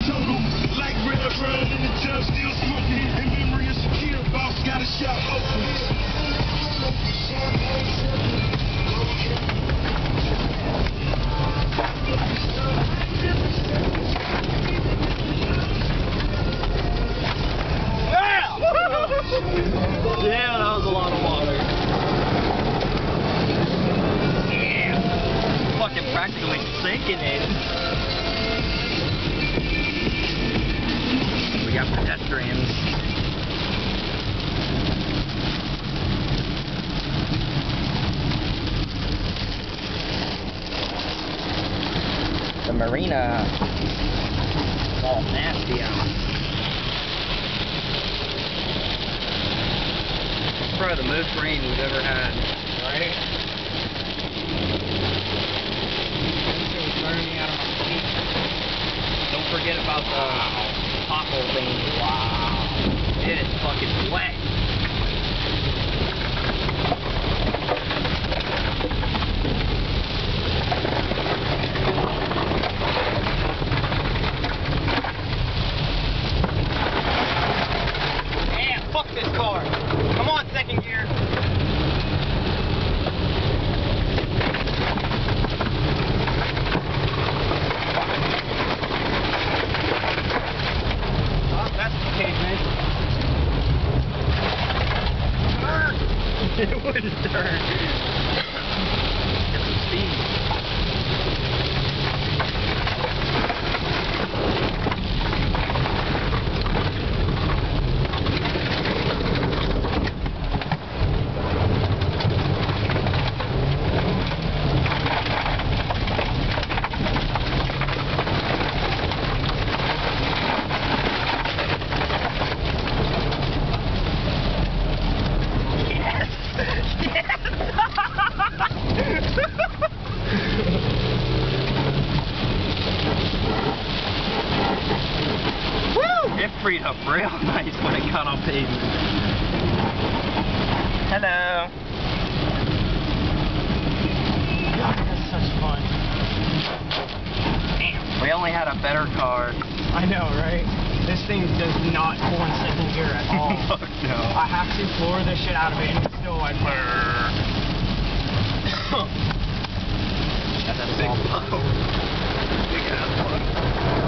total. Like red rum in the jug, still smoking. In memory of Shakira, boss got a shot open. Yeah, that was a lot of water. Yeah. Fucking practically sinking it. We got pedestrians. The marina. It's all nasty out. Probably the most rain we've ever had. Right? It was burning me out of my feet. Don't forget about the pothole thing. Wow. It is fucking wet. Yeah, fuck this car. Come on, second gear. Oh, that's the pavement. Turn! It wouldn't turn. Get some speed. It freed up real nice when it got on pavement. Hello. God, that's such fun. Damn. We only had a better car. I know, right? This thing does not pull in second gear at all. Fuck no. I have to floor the shit out of it and it's still like That's a big blow. Big ass blow.